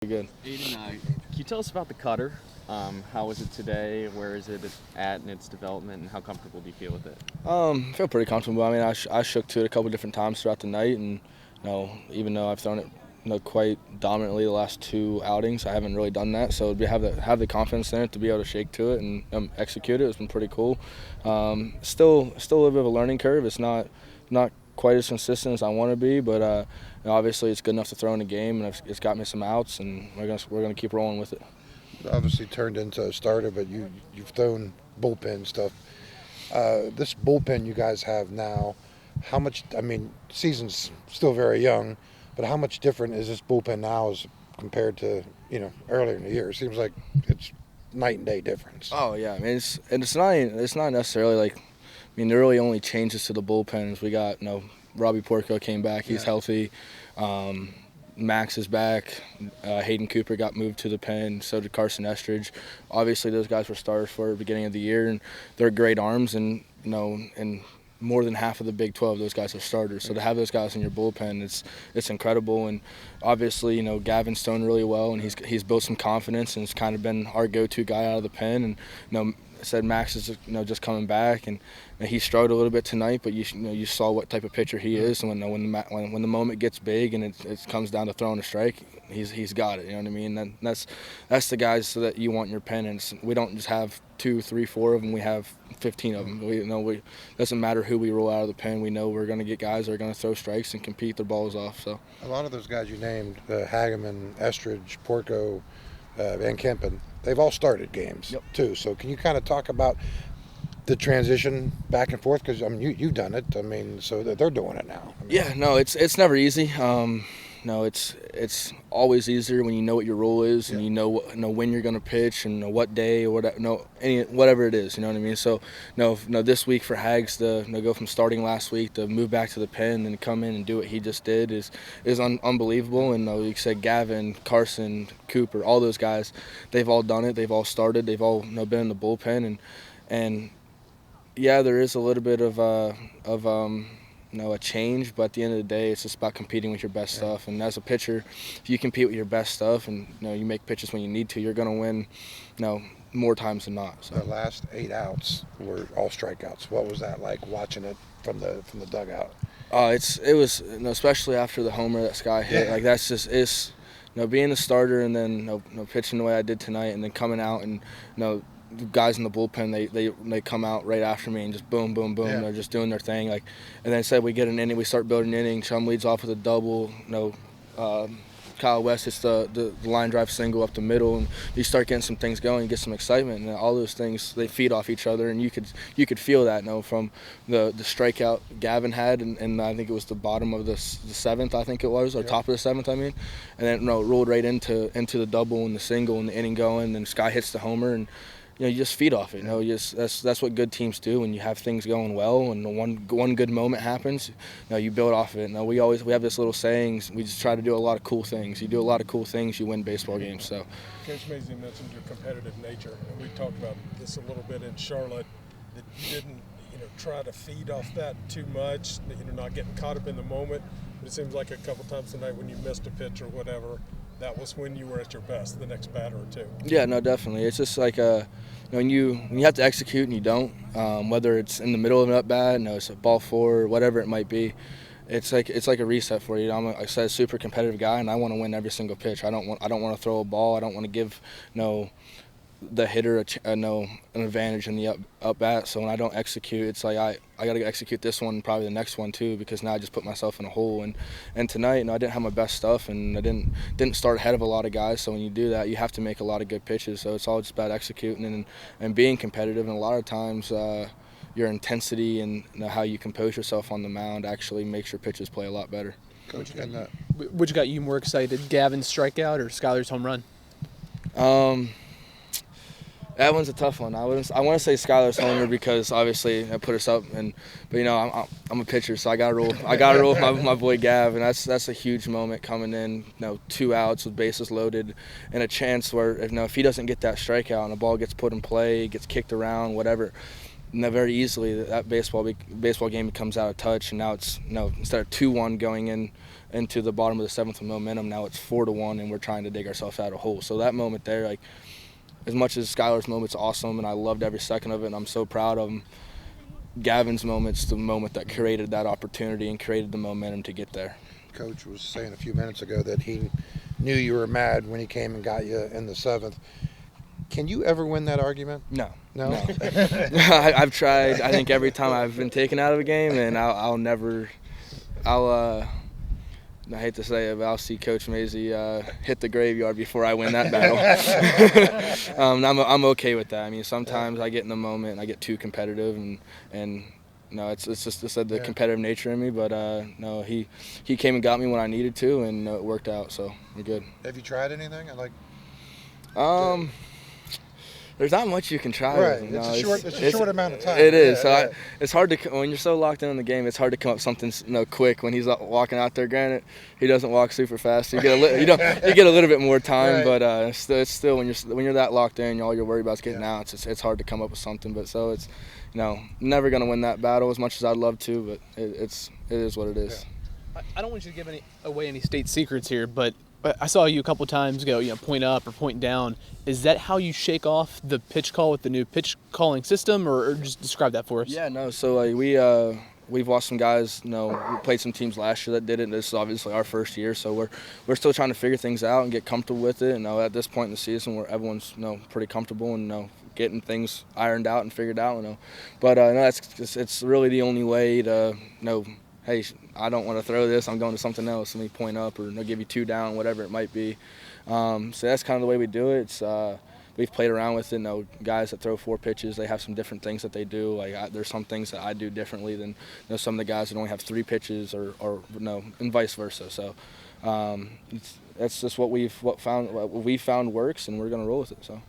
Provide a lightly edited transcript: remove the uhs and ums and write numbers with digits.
Good. Aidan, can you tell us about the cutter? How was it today? Where is it at in its development, and how comfortable do you feel with it? I feel pretty comfortable. I mean, I shook to it a couple different times throughout the night, and even though I've thrown it quite dominantly the last two outings, I haven't really done that. So to have the confidence in it to be able to shake to it and execute it has been pretty cool. Still a little bit of a learning curve. It's not quite as consistent as I want to be, but obviously it's good enough to throw in a game, and it's got me some outs, and we're gonna keep rolling with it. Obviously turned into a starter, but you've thrown bullpen stuff. This bullpen you guys have now, how much? I mean, season's still very young, but how much different is this bullpen now as compared to earlier in the year? It seems like it's night and day difference. Oh yeah, I mean it's not necessarily like. I mean, there really only changes to the bullpen is we got Robbie Porco came back, he's healthy. Max is back. Hayden Cooper got moved to the pen. So did Carson Estridge. Obviously, those guys were starters for the beginning of the year, and they're great arms. And and more than half of the Big 12, those guys are starters. So to have those guys in your bullpen, it's incredible. And obviously, Gavin's thrown really well, and he's built some confidence, and it's kind of been our go-to guy out of the pen. And I said Max is just coming back, and he struggled a little bit tonight, but you saw what type of pitcher he is. And when the moment gets big and it comes down to throwing a strike, he's got it. You know what I mean? And that's the guys that you want in your pen. And we don't just have 2, 3, 4 of them. We have 15 of them. We doesn't matter who we roll out of the pen. We know we're going to get guys that are going to throw strikes and compete their balls off. So a lot of those guys you named, Hageman, Estridge, Porco, Van Kempen, they've all started games too. So can you kind of talk about the transition back and forth? Because I mean, you've done it. I mean, so that they're doing it now. It's never easy. It's always easier when you know what your role is and you know when you're going to pitch and what day or whatever it is. You know what I mean? So this week for Hags to go from starting last week to move back to the pen and come in and do what he just did is unbelievable. And like you said, Gavin, Carson, Cooper, all those guys, they've all done it. They've all started. They've all been in the bullpen and yeah, there is a little bit of a change, but at the end of the day, it's just about competing with your best stuff. And as a pitcher, if you compete with your best stuff and you make pitches when you need to, you're going to win, more times than not. So the last 8 outs were all strikeouts. What was that like watching it from the dugout? It was especially after the homer that Sky hit. Like that's just being the starter and then pitching the way I did tonight, and then coming out and the guys in the bullpen, they come out right after me and just boom, boom, boom. They're just doing their thing. And then say we get an inning, we start building an inning. Chum leads off with a double. Kyle West hits the line drive single up the middle, and you start getting some things going, you get some excitement, and all those things they feed off each other, and you could feel that from the strikeout Gavin had, and I think it was the bottom of the 7th, I think it was, or top of the 7th, I mean, and then it rolled right into the double and the single and the inning going, and Sky hits the homer, and you just feed off it. That's what good teams do. When you have things going well and one good moment happens, you build off of it. We have this little saying. We just try to do a lot of cool things. You do a lot of cool things, you win baseball games. So, Coach Mazey mentioned your competitive nature, and we talked about this a little bit in Charlotte. That you didn't, try to feed off that too much. Not getting caught up in the moment. But it seems like a couple times tonight when you missed a pitch or whatever, that was when you were at your best, the next batter or two. Yeah, no, definitely. It's just like when you have to execute and you don't, whether it's in the middle of an at-bat, it's a ball 4, whatever it might be, it's like a reset for you. I'm a super competitive guy, and I want to win every single pitch. I don't want to throw a ball. I don't want to give the hitter an advantage in the up bat. So when I don't execute, it's like I got to execute this one, probably the next one too, because now I just put myself in a hole. And tonight, I didn't have my best stuff, and I didn't start ahead of a lot of guys. So when you do that, you have to make a lot of good pitches. So it's all just about executing and being competitive. And a lot of times, your intensity and how you compose yourself on the mound actually makes your pitches play a lot better. Coach, Which got you more excited, Gavin's strikeout or Skyler's home run? That one's a tough one. I want to say Skyler's homer because obviously I put us up, but I'm a pitcher, so I gotta roll with my boy Gav, and that's a huge moment coming in. 2 outs with bases loaded, and a chance where if he doesn't get that strikeout and the ball gets put in play, gets kicked around, whatever, very easily that baseball game becomes out of touch, and now it's instead of 2-1 going into the bottom of the 7th with momentum, now it's 4-1, and we're trying to dig ourselves out of a hole. So that moment there, like, as much as Skylar's moment's awesome, and I loved every second of it, and I'm so proud of him, Gavin's moment's the moment that created that opportunity and created the momentum to get there. Coach was saying a few minutes ago that he knew you were mad when he came and got you in the 7th. Can you ever win that argument? No. No? I've tried, I think, every time I've been taken out of a game, and I hate to say it, but I'll see Coach Mazie hit the graveyard before I win that battle. I'm okay with that. I mean, sometimes I get in the moment and I get too competitive, and no, it's just the competitive nature in me. But no, he came and got me when I needed to, and it worked out. So we're good. Have you tried anything? There's not much you can try. Right. With him. It's a short amount of time. It is. It's hard to, when you're so locked in the game, it's hard to come up with something quick. When he's walking out there, granted, he doesn't walk super fast. So you get a little bit more time, right. but it's still when you're that locked in, all you're worried about is getting out. It's hard to come up with something. But so it's never gonna win that battle as much as I'd love to, but it is what it is. Yeah. I don't want you to give away any state secrets here, but I saw you a couple times go, point up or point down. Is that how you shake off the pitch call with the new pitch calling system, or just describe that for us? Yeah, no. So we've watched some guys. We played some teams last year that did it. This is obviously our first year, so we're still trying to figure things out and get comfortable with it. And at this point in the season, where everyone's pretty comfortable and getting things ironed out and figured out. But no, it's really the only way to hey, I don't want to throw this, I'm going to something else. Let me point up, or they'll give you 2 down, whatever it might be. So that's kind of the way we do it. We've played around with it. Guys that throw 4 pitches, they have some different things that they do. Like there's some things that I do differently than some of the guys that only have 3 pitches, or and vice versa. So that's just what we found works, and we're going to roll with it. So.